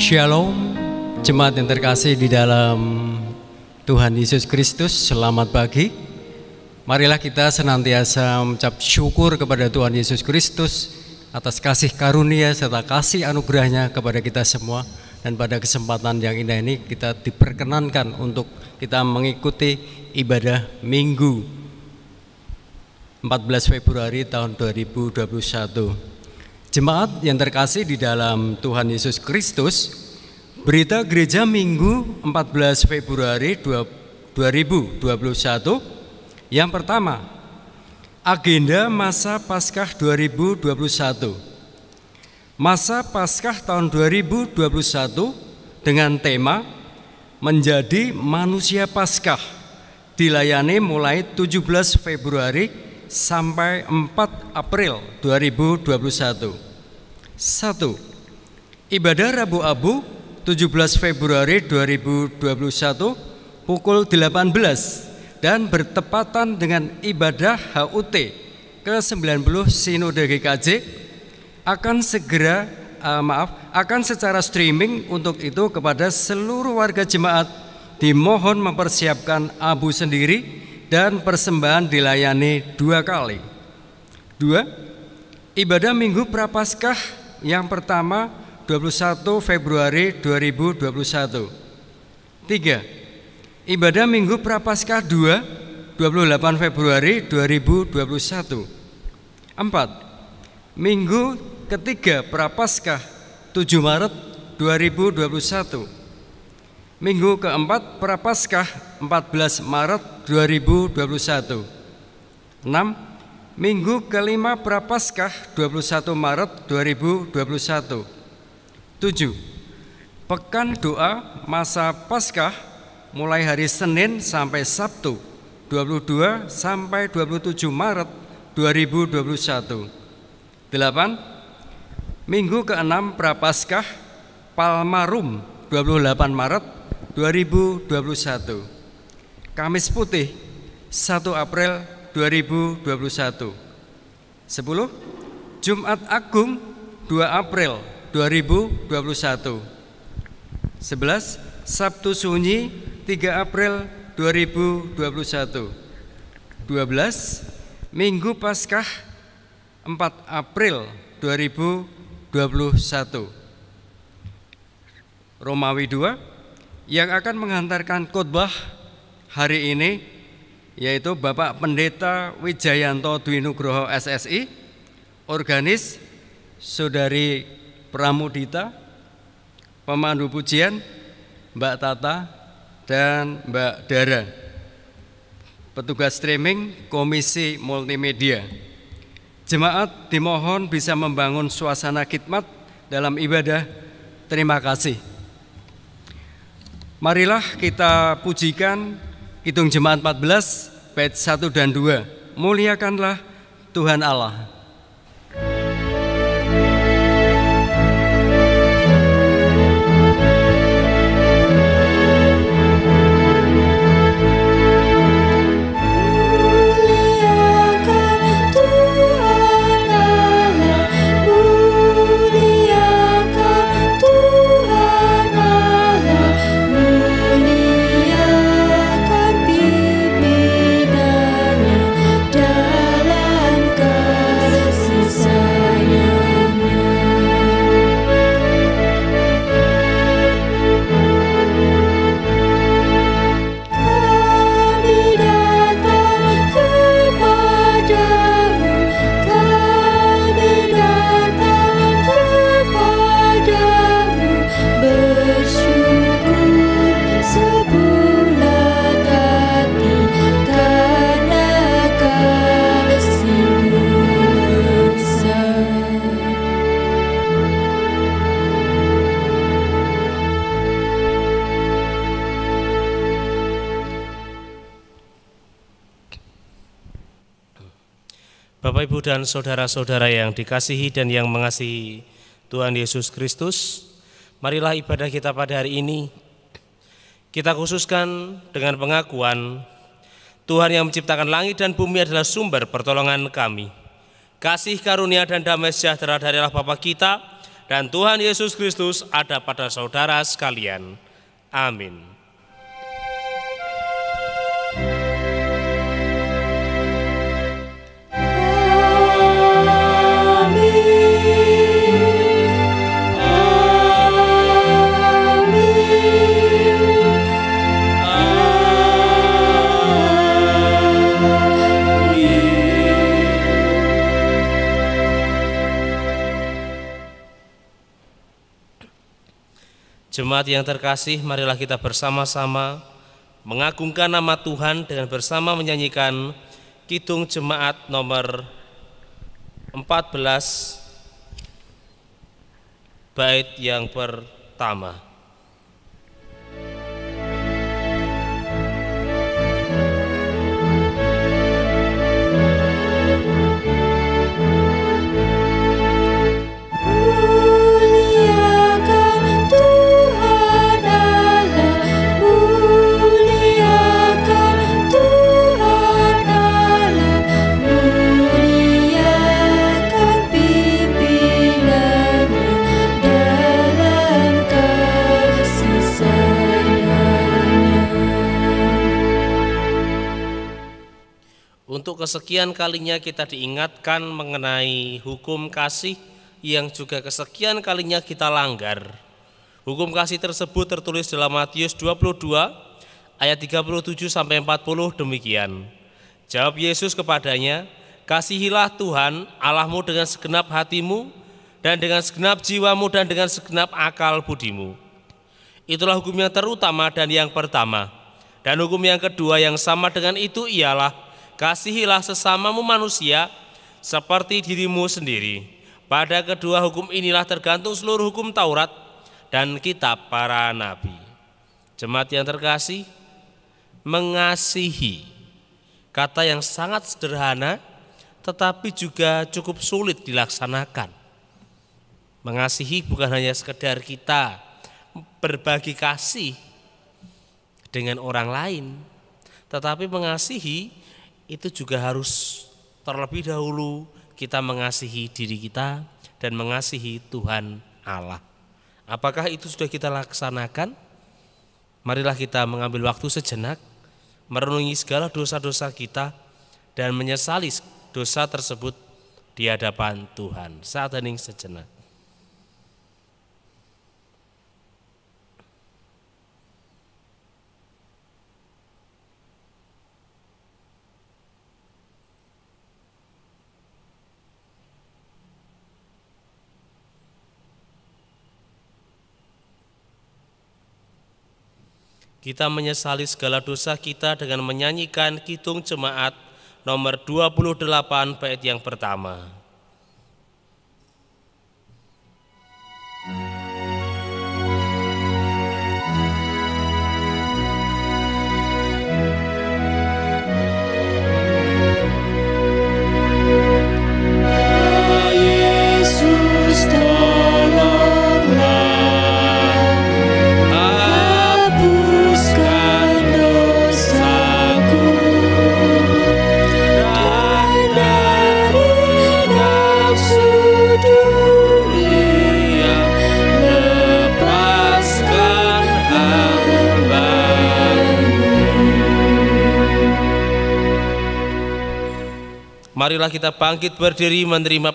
Shalom, jemaat yang terkasih di dalam Tuhan Yesus Kristus, selamat pagi. Marilah kita senantiasa mengucap syukur kepada Tuhan Yesus Kristus atas kasih karunia serta kasih anugerahnya kepada kita semua. Dan pada kesempatan yang indah ini kita diperkenankan untuk kita mengikuti ibadah Minggu 14 Februari tahun 2021. Jemaat yang terkasih di dalam Tuhan Yesus Kristus, berita gereja Minggu 14 Februari 2021 yang pertama, agenda masa Paskah 2021. Masa Paskah tahun 2021 dengan tema Menjadi Manusia Paskah dilayani mulai 17 Februari sampai 4 April 2021. 1. Ibadah Rabu Abu 17 Februari 2021 pukul 18 dan bertepatan dengan ibadah HUT ke-90 Sinode GKJ akan secara streaming. Untuk itu kepada seluruh warga jemaat dimohon mempersiapkan abu sendiri dan persembahan dilayani 2 kali. 2. Ibadah Minggu Prapaskah yang pertama 21 Februari 2021. 3. Ibadah Minggu Prapaskah 2 28 Februari 2021. 4. Minggu ketiga Prapaskah 7 Maret 2021. Minggu keempat Prapaskah 14 Maret 2021. 6. Minggu kelima Prapaskah 21 Maret 2021. 7. Pekan doa masa Paskah mulai hari Senin sampai Sabtu 22 sampai 27 Maret 2021. 8. Minggu ke-6 Prapaskah Palmarum 28 Maret 2021. Kamis Putih 1 April 2021. 10. Jumat Agung 2 April 2021. 11. Sabtu Sunyi 3 April 2021. 12. Minggu Paskah 4 April 2021. Romawi 2 yang akan menghantarkan khotbah hari ini yaitu Bapak Pendeta Wijayanto Dwi Nugroho SSI, organis Saudari Pramudita, pemandu pujian Mbak Tata dan Mbak Dara, petugas streaming Komisi Multimedia. Jemaat dimohon bisa membangun suasana khidmat dalam ibadah. Terima kasih. Marilah kita pujikan Kidung Jemaat 14 bait 1 dan 2. Muliakanlah Tuhan Allah. Bapak, Ibu, dan saudara-saudara yang dikasihi dan yang mengasihi Tuhan Yesus Kristus, marilah ibadah kita pada hari ini kita khususkan dengan pengakuan Tuhan yang menciptakan langit dan bumi adalah sumber pertolongan kami. Kasih karunia dan damai sejahtera dari Allah Bapa kita dan Tuhan Yesus Kristus ada pada saudara sekalian. Amin. Jemaat yang terkasih, marilah kita bersama-sama mengagungkan nama Tuhan dengan bersama menyanyikan Kidung Jemaat nomor 14 bait yang pertama. Untuk kesekian kalinya kita diingatkan mengenai hukum kasih yang juga kesekian kalinya kita langgar. Hukum kasih tersebut tertulis dalam Matius 22 ayat 37 sampai 40 demikian. Jawab Yesus kepadanya, "Kasihilah Tuhan Allahmu dengan segenap hatimu dan dengan segenap jiwamu dan dengan segenap akal budimu. Itulah hukum yang terutama dan yang pertama. Dan hukum yang kedua yang sama dengan itu ialah kasihilah sesamamu manusia seperti dirimu sendiri. Pada kedua hukum inilah tergantung seluruh hukum Taurat dan kitab para nabi." Jemaat yang terkasih, mengasihi, kata yang sangat sederhana tetapi juga cukup sulit dilaksanakan. Mengasihi bukan hanya sekedar kita berbagi kasih dengan orang lain, tetapi mengasihi itu juga harus terlebih dahulu kita mengasihi diri kita dan mengasihi Tuhan Allah. Apakah itu sudah kita laksanakan? Marilah kita mengambil waktu sejenak, merenungi segala dosa-dosa kita dan menyesali dosa tersebut di hadapan Tuhan. Saat hening sejenak. Kita menyesali segala dosa kita dengan menyanyikan Kidung Jemaat nomor 28 bait yang pertama. Marilah kita bangkit berdiri menerima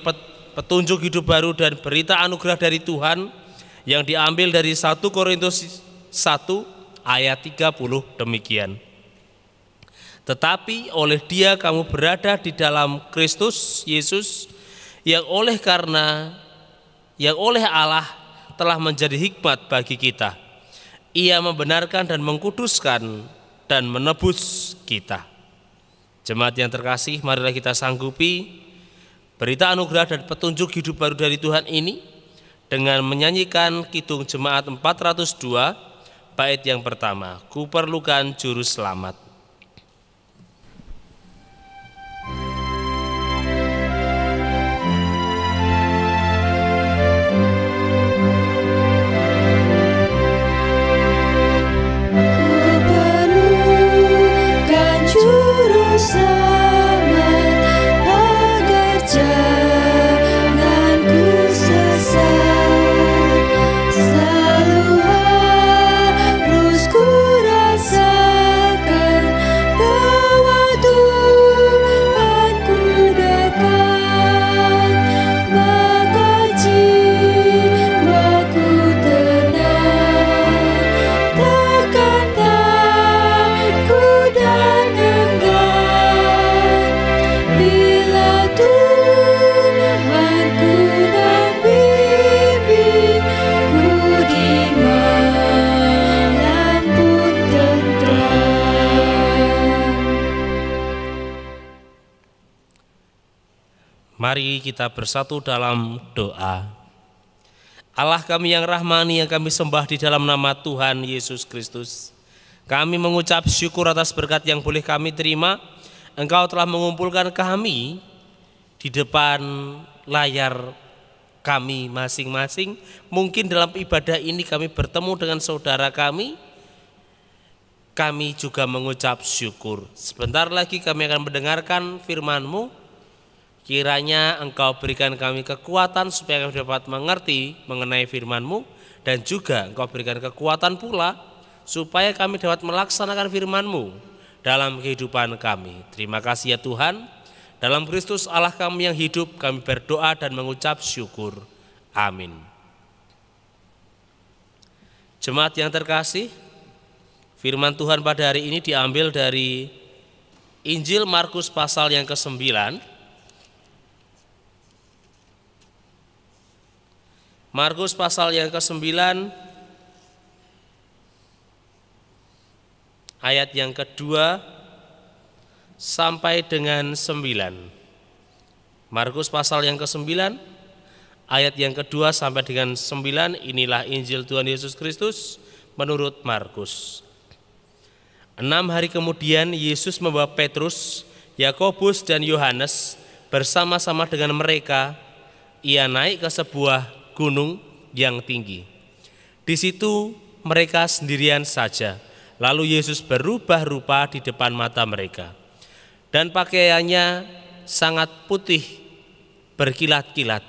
petunjuk hidup baru dan berita anugerah dari Tuhan yang diambil dari 1 Korintus 1 ayat 30 demikian. Tetapi oleh Dia kamu berada di dalam Kristus Yesus yang oleh Allah telah menjadi hikmat bagi kita. Ia membenarkan dan mengkuduskan dan menebus kita. Jemaat yang terkasih, marilah kita sanggupi berita anugerah dan petunjuk hidup baru dari Tuhan ini dengan menyanyikan Kidung Jemaat 402 bait yang pertama, Kuperlukan Juru Selamat. Selamat agar jangan ku sesat. Mari kita bersatu dalam doa. Allah kami yang rahmani, yang kami sembah di dalam nama Tuhan Yesus Kristus, kami mengucap syukur atas berkat yang boleh kami terima. Engkau telah mengumpulkan kami di depan layar kami masing-masing. Mungkin dalam ibadah ini kami bertemu dengan saudara kami juga mengucap syukur. Sebentar lagi kami akan mendengarkan firman-Mu. Kiranya Engkau berikan kami kekuatan supaya kami dapat mengerti mengenai firman-Mu, dan juga Engkau berikan kekuatan pula supaya kami dapat melaksanakan firman-Mu dalam kehidupan kami. Terima kasih ya Tuhan. Dalam Kristus Allah kami yang hidup, kami berdoa dan mengucap syukur. Amin. Jemaat yang terkasih, firman Tuhan pada hari ini diambil dari Injil Markus pasal yang ke-9. Markus pasal yang ke-9 ayat yang kedua sampai dengan 9. Markus pasal yang ke-9 ayat yang kedua sampai dengan 9. Inilah Injil Tuhan Yesus Kristus menurut Markus. 6 hari kemudian Yesus membawa Petrus, Yakobus dan Yohanes bersama-sama dengan mereka. Ia naik ke sebuah gunung yang tinggi. Di situ mereka sendirian saja. Lalu Yesus berubah rupa di depan mata mereka, dan pakaiannya sangat putih berkilat-kilat.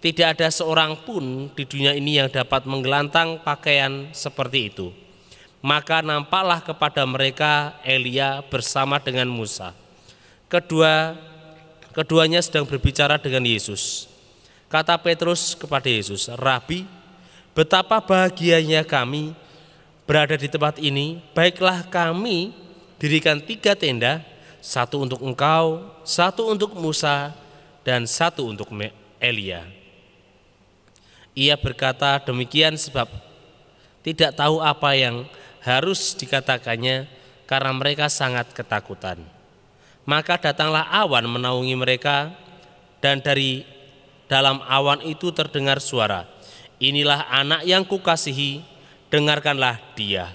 Tidak ada seorang pun di dunia ini yang dapat menggelantang pakaian seperti itu. Maka nampaklah kepada mereka Elia bersama dengan Musa. Keduanya sedang berbicara dengan Yesus. Kata Petrus kepada Yesus, "Rabi, betapa bahagianya kami berada di tempat ini. Baiklah kami dirikan 3 tenda, 1 untuk engkau, 1 untuk Musa, dan 1 untuk Elia." Ia berkata demikian sebab tidak tahu apa yang harus dikatakannya, karena mereka sangat ketakutan. Maka datanglah awan menaungi mereka, dan dari dalam awan itu terdengar suara, "Inilah anak yang kukasihi, dengarkanlah dia."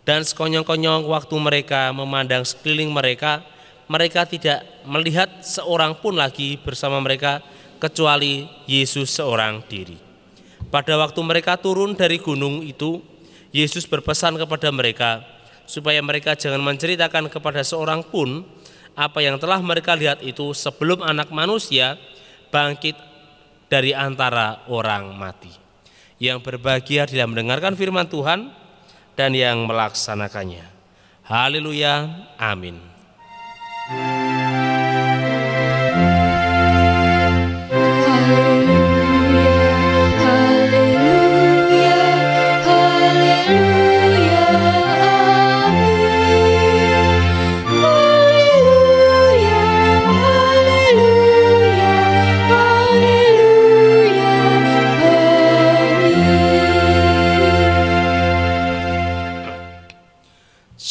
Dan sekonyong-konyong waktu mereka memandang sekeliling mereka, mereka tidak melihat seorang pun lagi bersama mereka kecuali Yesus seorang diri. Pada waktu mereka turun dari gunung itu, Yesus berpesan kepada mereka supaya mereka jangan menceritakan kepada seorang pun apa yang telah mereka lihat itu sebelum Anak Manusia bangkit dari antara orang mati. Yang berbahagia adalah mendengarkan firman Tuhan dan yang melaksanakannya. Haleluya, amin.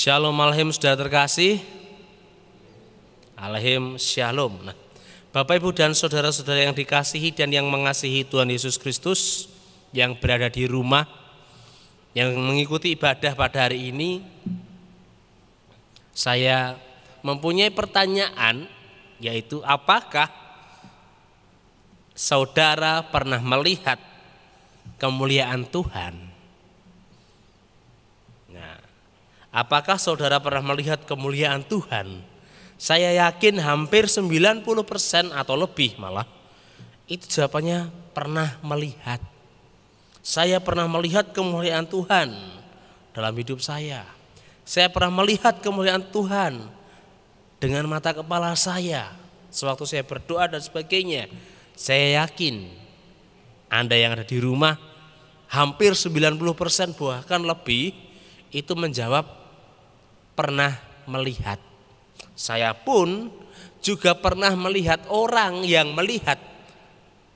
Shalom alaikum saudara terkasih. Alaikum shalom. Nah, Bapak Ibu dan saudara-saudara yang dikasihi dan yang mengasihi Tuhan Yesus Kristus, yang berada di rumah, yang mengikuti ibadah pada hari ini, saya mempunyai pertanyaan, yaitu apakah saudara pernah melihat kemuliaan Tuhan? Apakah saudara pernah melihat kemuliaan Tuhan? Saya yakin hampir 90% atau lebih malah itu jawabannya pernah melihat. Saya pernah melihat kemuliaan Tuhan dalam hidup saya. Saya pernah melihat kemuliaan Tuhan dengan mata kepala saya sewaktu saya berdoa dan sebagainya. Saya yakin Anda yang ada di rumah hampir 90% bahkan lebih itu menjawab pernah melihat. Saya pun juga pernah melihat orang yang melihat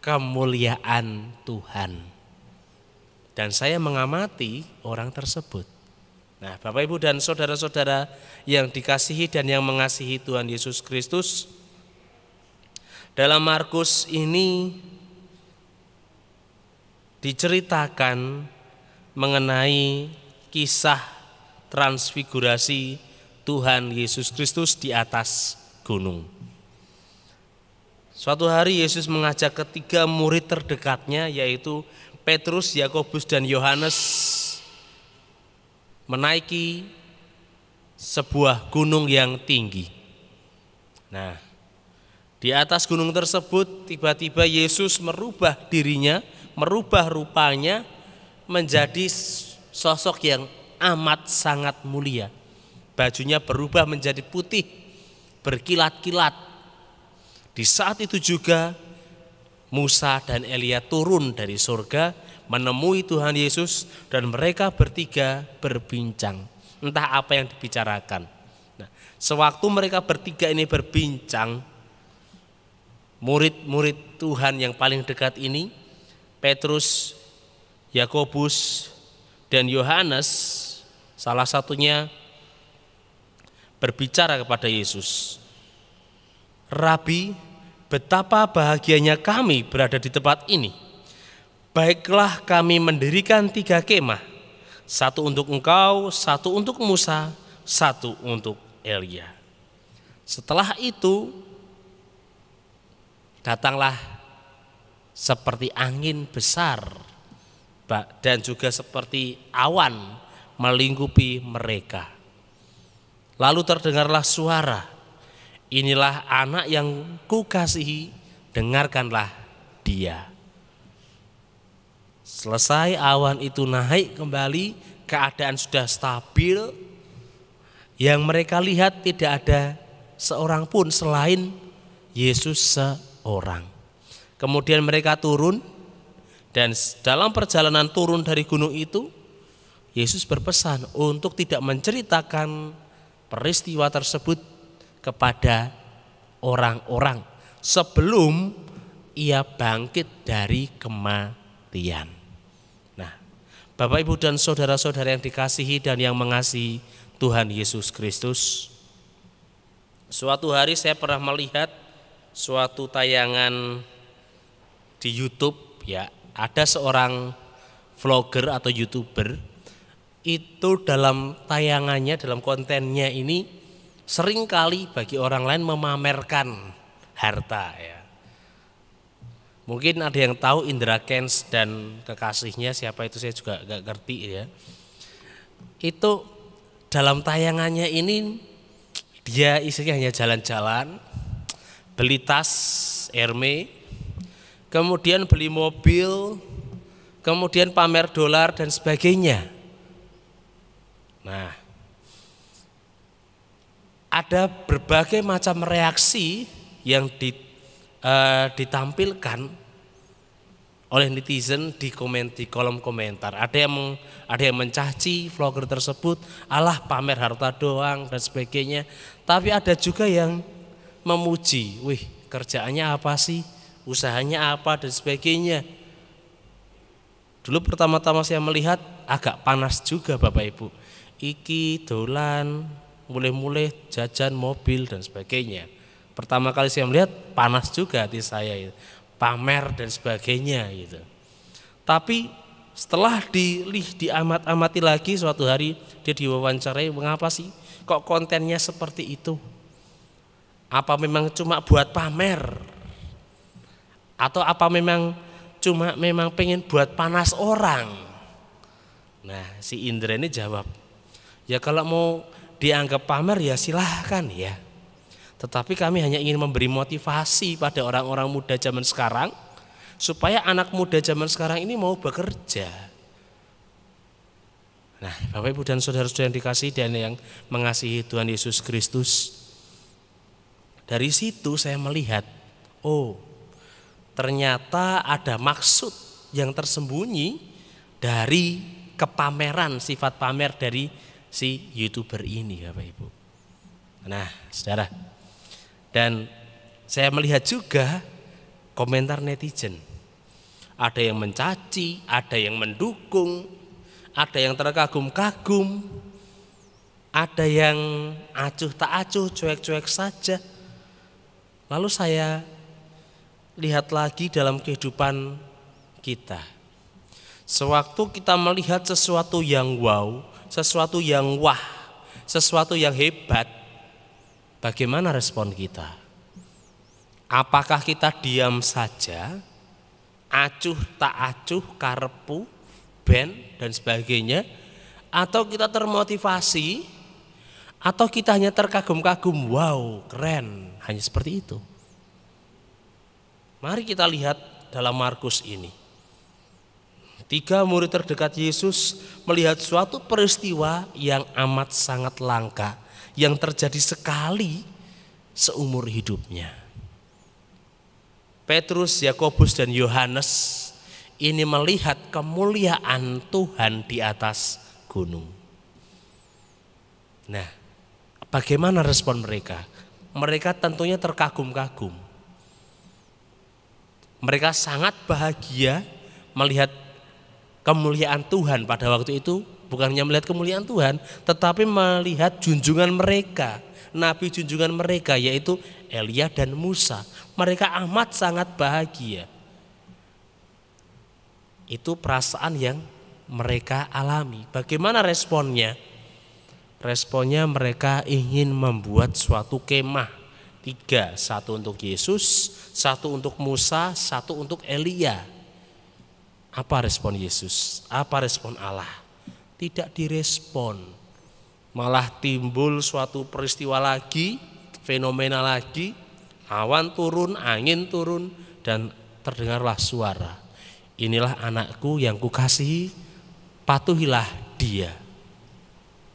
kemuliaan Tuhan. Dan saya mengamati orang tersebut. Nah, Bapak Ibu dan saudara-saudara yang dikasihi dan yang mengasihi Tuhan Yesus Kristus, Dalam Markus ini diceritakan mengenai kisah transfigurasi Tuhan Yesus Kristus di atas gunung. Suatu hari Yesus mengajak ketiga murid terdekatnya, yaitu Petrus, Yakobus, dan Yohanes, menaiki sebuah gunung yang tinggi. Nah, di atas gunung tersebut tiba-tiba Yesus merubah dirinya, merubah rupanya menjadi sosok yang amat sangat mulia. Bajunya berubah menjadi putih, berkilat-kilat. Di saat itu juga Musa dan Elia turun dari surga menemui Tuhan Yesus, dan mereka bertiga berbincang. Entah apa yang dibicarakan. Nah, sewaktu mereka bertiga ini berbincang, murid-murid Tuhan yang paling dekat ini, Petrus, Yakobus, dan Yohanes, salah satunya berbicara kepada Yesus, "Rabi, betapa bahagianya kami berada di tempat ini. Baiklah kami mendirikan 3 kemah, 1 untuk engkau, 1 untuk Musa, 1 untuk Elia." Setelah itu datanglah seperti angin besar dan juga seperti awan melingkupi mereka. Lalu terdengarlah suara, "Inilah anak yang kukasihi, dengarkanlah dia." Selesai awan itu naik kembali, keadaan sudah stabil. Yang mereka lihat tidak ada seorang pun selain Yesus seorang. Kemudian mereka turun, dan dalam perjalanan turun dari gunung itu, Yesus berpesan untuk tidak menceritakan peristiwa tersebut kepada orang-orang sebelum ia bangkit dari kematian. Nah, Bapak, Ibu, dan saudara-saudara yang dikasihi dan yang mengasihi Tuhan Yesus Kristus, suatu hari saya pernah melihat suatu tayangan di YouTube, ya, ada seorang vlogger atau YouTuber itu dalam tayangannya, dalam kontennya ini seringkali bagi orang lain memamerkan harta, ya. Mungkin ada yang tahu Indra Kents dan kekasihnya, siapa itu saya juga gak ngerti, ya. Itu dalam tayangannya ini dia isinya hanya jalan-jalan, beli tas Hermes, kemudian beli mobil, kemudian pamer dolar dan sebagainya. Nah, ada berbagai macam reaksi yang ditampilkan oleh netizen di kolom komentar. Ada yang mencaci vlogger tersebut, alah pamer harta doang dan sebagainya. Tapi ada juga yang memuji, wih kerjaannya apa sih, usahanya apa dan sebagainya. Dulu pertama-tama saya melihat agak panas juga, Bapak Ibu. Iki dolan, mulai-mulai jajan mobil dan sebagainya. Pertama kali saya melihat panas juga hati saya, pamer dan sebagainya gitu. Tapi setelah diamat-amati lagi, suatu hari dia diwawancarai, "Mengapa sih kok kontennya seperti itu? Apa memang cuma buat pamer? Atau apa memang pengen buat panas orang?" Nah, si Indra ini jawab, "Ya kalau mau dianggap pamer ya silahkan ya. Tetapi kami hanya ingin memberi motivasi pada orang-orang muda zaman sekarang, supaya anak muda zaman sekarang ini mau bekerja." Nah, Bapak, Ibu, dan saudara-saudara yang dikasihi dan yang mengasihi Tuhan Yesus Kristus, dari situ saya melihat, oh ternyata ada maksud yang tersembunyi dari kepameran, sifat pamer dari si YouTuber ini, Bapak Ibu. Nah, saudara, dan saya melihat juga komentar netizen. Ada yang mencaci, ada yang mendukung, ada yang terkagum-kagum, ada yang acuh tak acuh, cuek-cuek saja. Lalu saya lihat lagi dalam kehidupan kita. Sewaktu kita melihat sesuatu yang wow, sesuatu yang wah, sesuatu yang hebat, bagaimana respon kita? Apakah kita diam saja, acuh tak acuh, karepku, ben dan sebagainya, atau kita termotivasi, atau kita hanya terkagum-kagum, wow keren, hanya seperti itu. Mari kita lihat dalam Markus ini. 3 murid terdekat Yesus melihat suatu peristiwa yang amat sangat langka, yang terjadi sekali seumur hidupnya. Petrus, Yakobus dan Yohanes ini melihat kemuliaan Tuhan di atas gunung. Nah, bagaimana respon mereka? Mereka tentunya terkagum-kagum. Mereka sangat bahagia melihat kemuliaan Tuhan pada waktu itu. Bukan hanya melihat kemuliaan Tuhan, tetapi melihat junjungan mereka, nabi junjungan mereka, yaitu Elia dan Musa. Mereka amat sangat bahagia. Itu perasaan yang mereka alami. Bagaimana responnya? Responnya mereka ingin membuat suatu kemah 3, 1 untuk Yesus, 1 untuk Musa, 1 untuk Elia. Apa respon Yesus? Apa respon Allah? Tidak direspon. Malah timbul suatu peristiwa lagi, fenomena lagi, awan turun, angin turun, dan terdengarlah suara, inilah anakku yang kukasihi, patuhilah dia.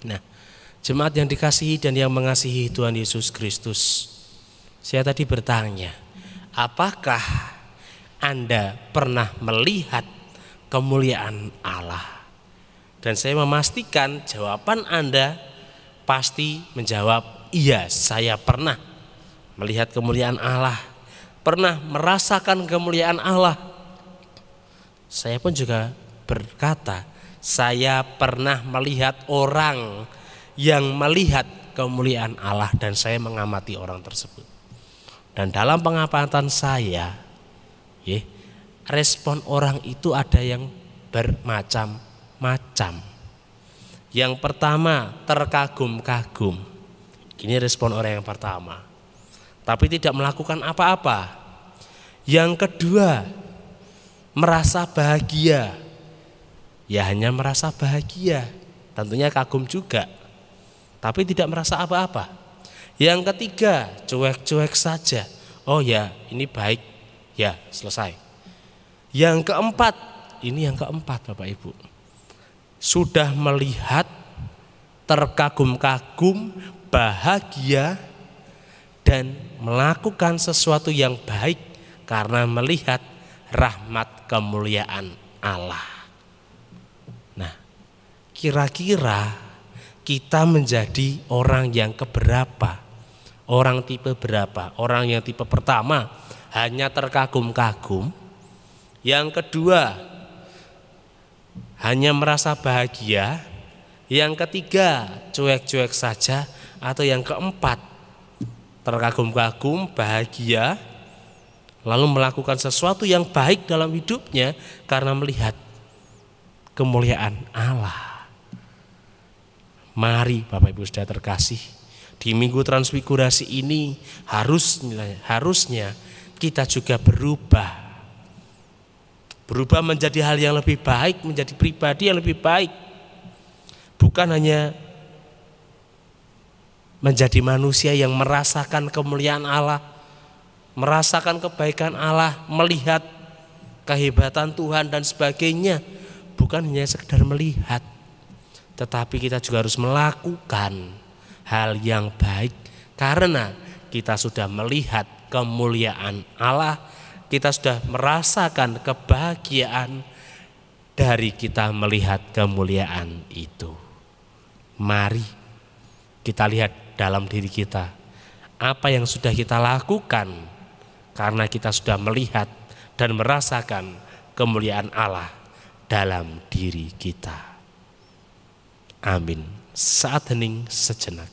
Nah, jemaat yang dikasihi dan yang mengasihi Tuhan Yesus Kristus, saya tadi bertanya, apakah Anda pernah melihat kemuliaan Allah? Dan saya memastikan jawaban Anda pasti menjawab, iya, saya pernah melihat kemuliaan Allah, pernah merasakan kemuliaan Allah. Saya pun juga berkata, saya pernah melihat orang yang melihat kemuliaan Allah dan saya mengamati orang tersebut. Dan dalam pengamatan saya, respon orang itu ada yang bermacam-macam. Yang pertama, terkagum-kagum. Ini respon orang yang pertama, tapi tidak melakukan apa-apa. Yang kedua, merasa bahagia. Ya hanya merasa bahagia, tentunya kagum juga, tapi tidak merasa apa-apa. Yang ketiga, cuek-cuek saja. Oh ya, ini baik, ya selesai. Yang keempat, ini yang keempat Bapak Ibu, sudah melihat, terkagum-kagum, bahagia, dan melakukan sesuatu yang baik karena melihat rahmat kemuliaan Allah. Nah, kira-kira kita menjadi orang yang keberapa? Orang tipe berapa? Orang yang tipe pertama hanya terkagum-kagum, yang kedua hanya merasa bahagia, yang ketiga cuek-cuek saja, atau yang keempat terkagum-kagum, bahagia, lalu melakukan sesuatu yang baik dalam hidupnya karena melihat kemuliaan Allah. Mari Bapak Ibu Saudara terkasih, di Minggu Transfigurasi ini harusnya kita juga berubah menjadi hal yang lebih baik, menjadi pribadi yang lebih baik. Bukan hanya menjadi manusia yang merasakan kemuliaan Allah, merasakan kebaikan Allah, melihat kehebatan Tuhan dan sebagainya. Bukan hanya sekedar melihat, tetapi kita juga harus melakukan hal yang baik karena kita sudah melihat kemuliaan Allah, kita sudah merasakan kebahagiaan dari kita melihat kemuliaan itu. Mari kita lihat dalam diri kita, apa yang sudah kita lakukan karena kita sudah melihat dan merasakan kemuliaan Allah dalam diri kita. Amin. Saat hening sejenak.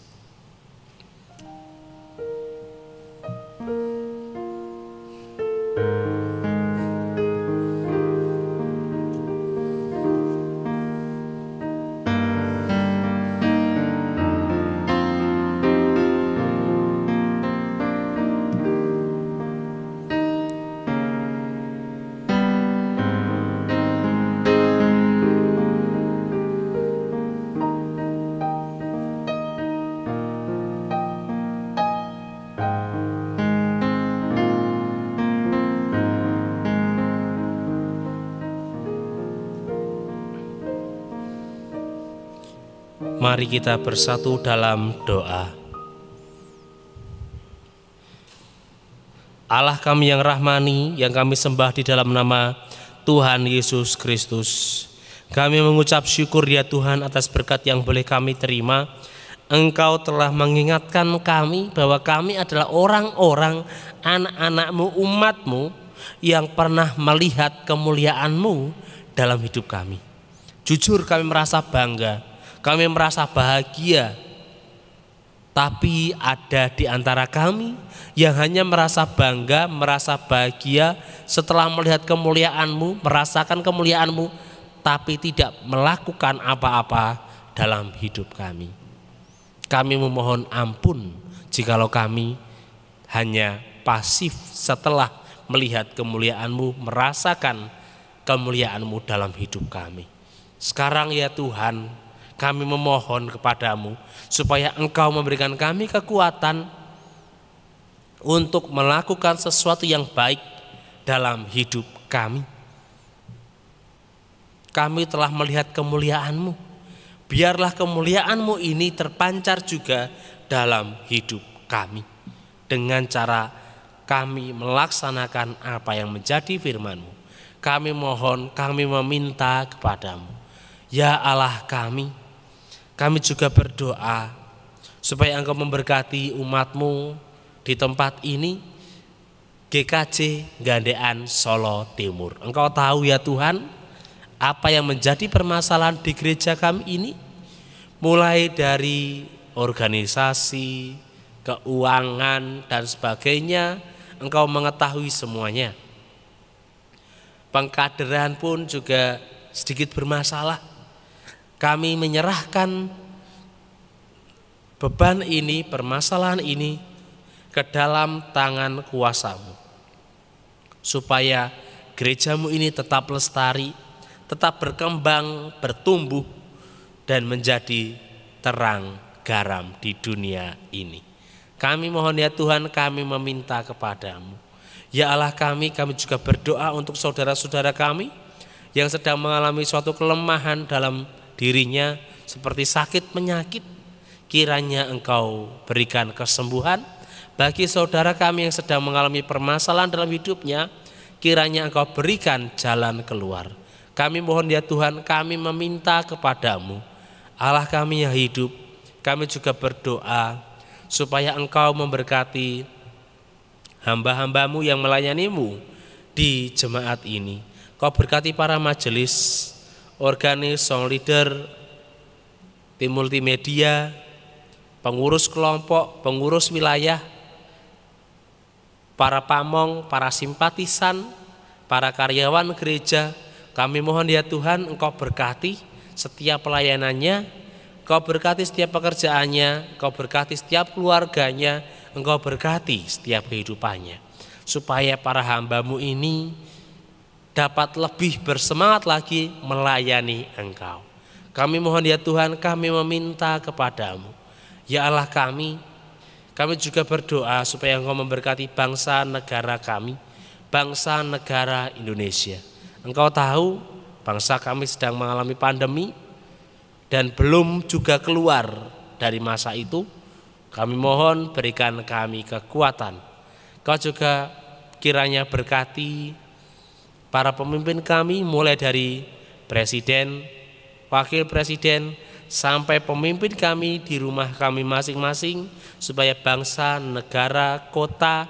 Mari kita bersatu dalam doa. Allah kami yang rahmani, yang kami sembah di dalam nama Tuhan Yesus Kristus, kami mengucap syukur ya Tuhan atas berkat yang boleh kami terima. Engkau telah mengingatkan kami bahwa kami adalah orang-orang, anak-anak-Mu, umat-Mu yang pernah melihat kemuliaan-Mu dalam hidup kami. Jujur kami merasa bangga, kami merasa bahagia. Tapi ada di antara kami yang hanya merasa bangga, merasa bahagia setelah melihat kemuliaan-Mu, merasakan kemuliaan-Mu, tapi tidak melakukan apa-apa dalam hidup kami. Kami memohon ampun jikalau kami hanya pasif setelah melihat kemuliaan-Mu, merasakan kemuliaan-Mu dalam hidup kami. Sekarang ya Tuhan, kami memohon kepadamu supaya Engkau memberikan kami kekuatan untuk melakukan sesuatu yang baik dalam hidup kami. Kami telah melihat kemuliaan-Mu. Biarlah kemuliaan-Mu ini terpancar juga dalam hidup kami. Dengan cara kami melaksanakan apa yang menjadi firman-Mu. Kami mohon, kami meminta kepadamu. Ya Allah kami juga berdoa supaya Engkau memberkati umat-Mu di tempat ini, GKJ Gandean Solo Timur. Engkau tahu ya Tuhan apa yang menjadi permasalahan di gereja kami ini, mulai dari organisasi, keuangan dan sebagainya. Engkau mengetahui semuanya. Pengkaderan pun juga sedikit bermasalah. Kami menyerahkan beban ini, permasalahan ini ke dalam tangan kuasa-Mu, supaya gereja-Mu ini tetap lestari, tetap berkembang, bertumbuh, dan menjadi terang garam di dunia ini. Kami mohon ya Tuhan, kami meminta kepadamu. Ya Allah kami juga berdoa untuk saudara-saudara kami yang sedang mengalami suatu kelemahan dalam dirinya, seperti sakit penyakit. Kiranya Engkau berikan kesembuhan bagi saudara kami yang sedang mengalami permasalahan dalam hidupnya. Kiranya Engkau berikan jalan keluar. Kami mohon ya Tuhan, kami meminta kepadamu. Allah kami yang hidup, kami juga berdoa supaya Engkau memberkati hamba-hamba-Mu yang melayani-Mu di jemaat ini. Kau berkati para majelis, organis, song leader, tim multimedia, pengurus kelompok, pengurus wilayah, para pamong, para simpatisan, para karyawan gereja. Kami mohon ya Tuhan, Engkau berkati setiap pelayanannya, Engkau berkati setiap pekerjaannya, Engkau berkati setiap keluarganya, Engkau berkati setiap kehidupannya, supaya para hamba-Mu ini dapat lebih bersemangat lagi melayani Engkau. Kami mohon ya Tuhan, kami meminta kepadamu. Ya Allah kami juga berdoa supaya Engkau memberkati bangsa negara kami, bangsa negara Indonesia. Engkau tahu bangsa kami sedang mengalami pandemi dan belum juga keluar dari masa itu. Kami mohon berikan kami kekuatan. Kau juga kiranya berkati para pemimpin kami, mulai dari presiden, wakil presiden, sampai pemimpin kami di rumah kami masing-masing, supaya bangsa, negara, kota,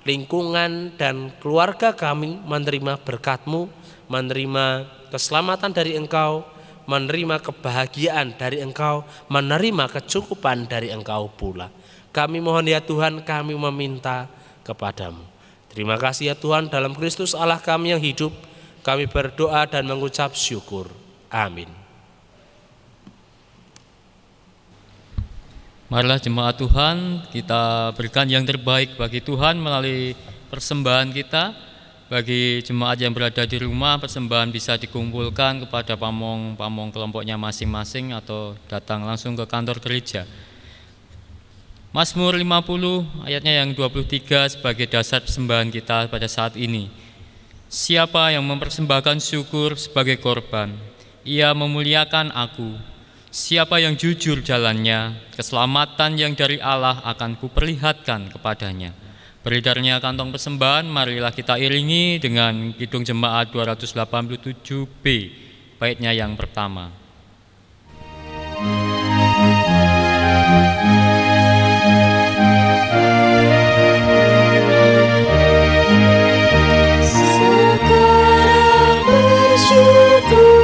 lingkungan, dan keluarga kami menerima berkat-Mu, menerima keselamatan dari Engkau, menerima kebahagiaan dari Engkau, menerima kecukupan dari Engkau pula. Kami mohon ya Tuhan, kami meminta kepadamu. Terima kasih ya Tuhan, dalam Kristus Allah kami yang hidup, kami berdoa dan mengucap syukur. Amin. Marilah jemaat Tuhan, kita berikan yang terbaik bagi Tuhan melalui persembahan kita. Bagi jemaat yang berada di rumah, persembahan bisa dikumpulkan kepada pamong kelompoknya masing-masing atau datang langsung ke kantor gereja. Mazmur 50 ayatnya yang 23 sebagai dasar persembahan kita pada saat ini. Siapa yang mempersembahkan syukur sebagai korban, ia memuliakan aku. Siapa yang jujur jalannya, keselamatan yang dari Allah akan kuperlihatkan kepadanya. Beredarnya kantong persembahan, marilah kita iringi dengan Kidung Jemaat 287B, baitnya yang pertama. Sekarang bersyukur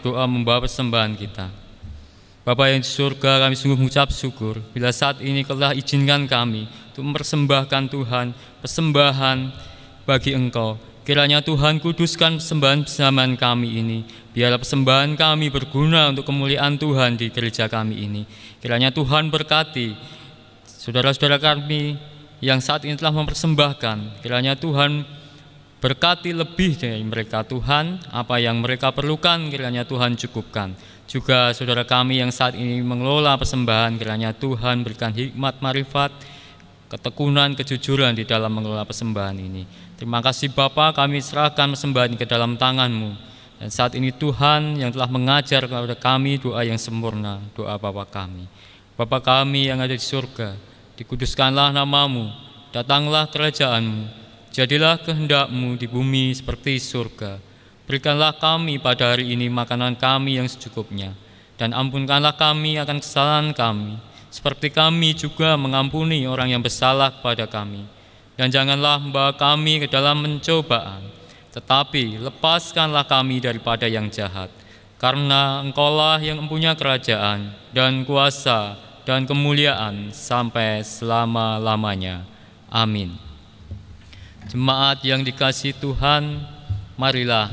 berdoa membawa persembahan kita. Bapa yang di surga, kami sungguh mengucap syukur bila saat ini telah izinkan kami untuk mempersembahkan Tuhan persembahan bagi Engkau. Kiranya Tuhan kuduskan persembahan zaman kami ini. Biarlah persembahan kami berguna untuk kemuliaan Tuhan di gereja kami ini. Kiranya Tuhan berkati saudara-saudara kami yang saat ini telah mempersembahkan. Kiranya Tuhan berkati lebih dari mereka Tuhan, apa yang mereka perlukan kiranya Tuhan cukupkan. Juga saudara kami yang saat ini mengelola persembahan, kiranya Tuhan berikan hikmat, marifat, ketekunan, kejujuran di dalam mengelola persembahan ini. Terima kasih Bapa, kami serahkan persembahan ke dalam tangan-Mu. Dan saat ini Tuhan yang telah mengajar kepada kami doa yang sempurna, doa Bapa kami. Bapa kami yang ada di surga, dikuduskanlah nama-Mu, datanglah kerajaan-Mu. Jadilah kehendak-Mu di bumi seperti surga. Berikanlah kami pada hari ini makanan kami yang secukupnya. Dan ampunkanlah kami akan kesalahan kami, seperti kami juga mengampuni orang yang bersalah kepada kami. Dan janganlah membawa kami ke dalam pencobaan, tetapi lepaskanlah kami daripada yang jahat. Karena Engkaulah yang mempunyai kerajaan dan kuasa dan kemuliaan sampai selama-lamanya. Amin. Jemaat yang dikasihi Tuhan, marilah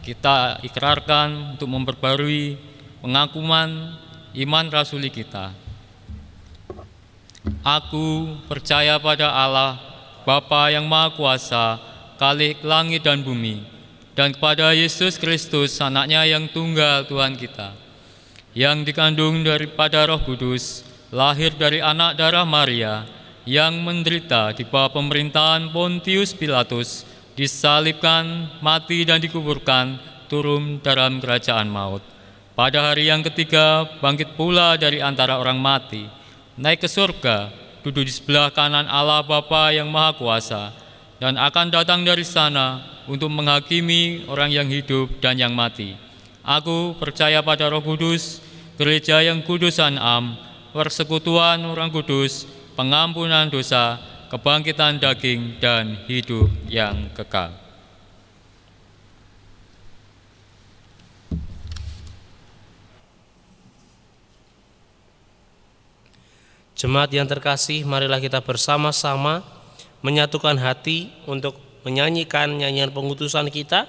kita ikrarkan untuk memperbarui pengakuan iman rasuli kita. Aku percaya pada Allah, Bapa yang Maha Kuasa, Khalik langit dan bumi, dan kepada Yesus Kristus, Anaknya yang tunggal Tuhan kita, yang dikandung daripada Roh Kudus, lahir dari anak darah Maria, yang menderita di bawah pemerintahan Pontius Pilatus, disalibkan, mati dan dikuburkan, turun dalam kerajaan maut. Pada hari yang ketiga, bangkit pula dari antara orang mati, naik ke surga, duduk di sebelah kanan Allah Bapa yang Maha Kuasa, dan akan datang dari sana untuk menghakimi orang yang hidup dan yang mati. Aku percaya pada Roh Kudus, gereja yang kudus dan am, persekutuan orang kudus, pengampunan dosa, kebangkitan daging, dan hidup yang kekal. Jemaat yang terkasih, marilah kita bersama-sama menyatukan hati untuk menyanyikan nyanyian pengutusan kita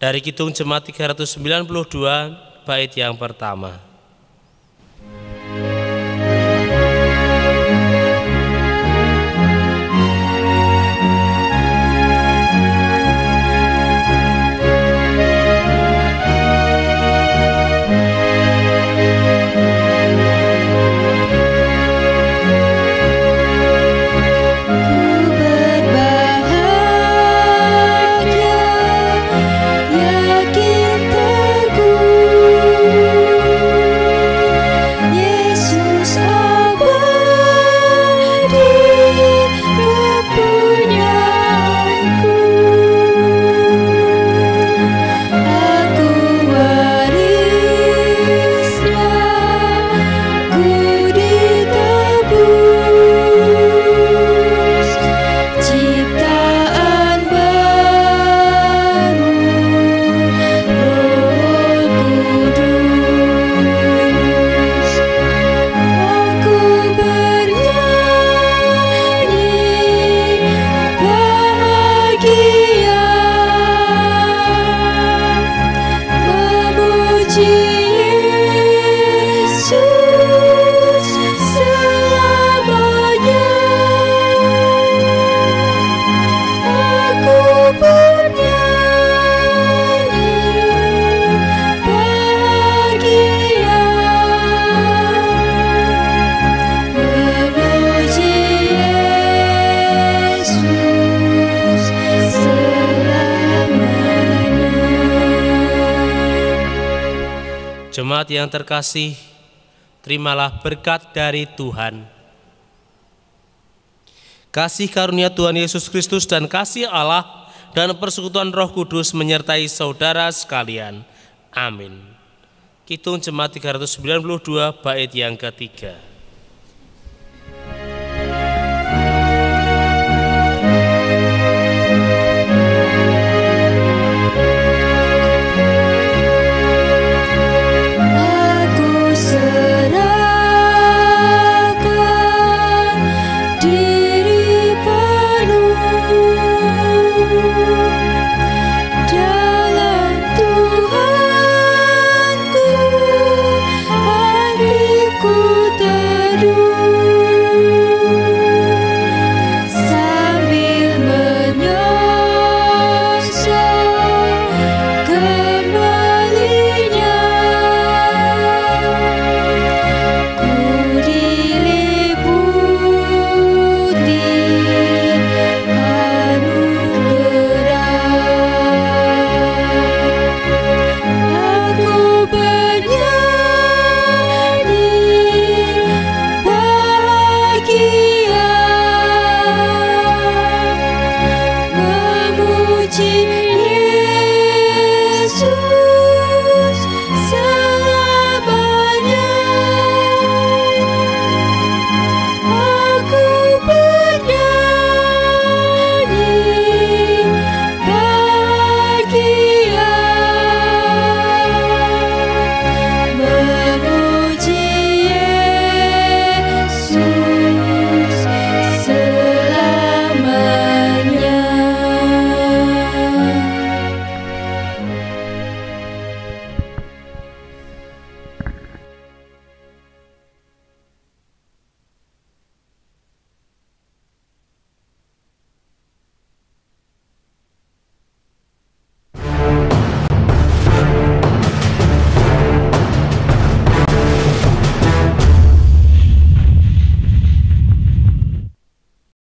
dari Kidung Jemaat 392 bait yang pertama. Yakin teguh Jemaat yang terkasih, terimalah berkat dari Tuhan. Kasih karunia Tuhan Yesus Kristus dan kasih Allah dan persekutuan Roh Kudus menyertai saudara sekalian. Amin. Kidung Jemaat 392 bait yang ketiga.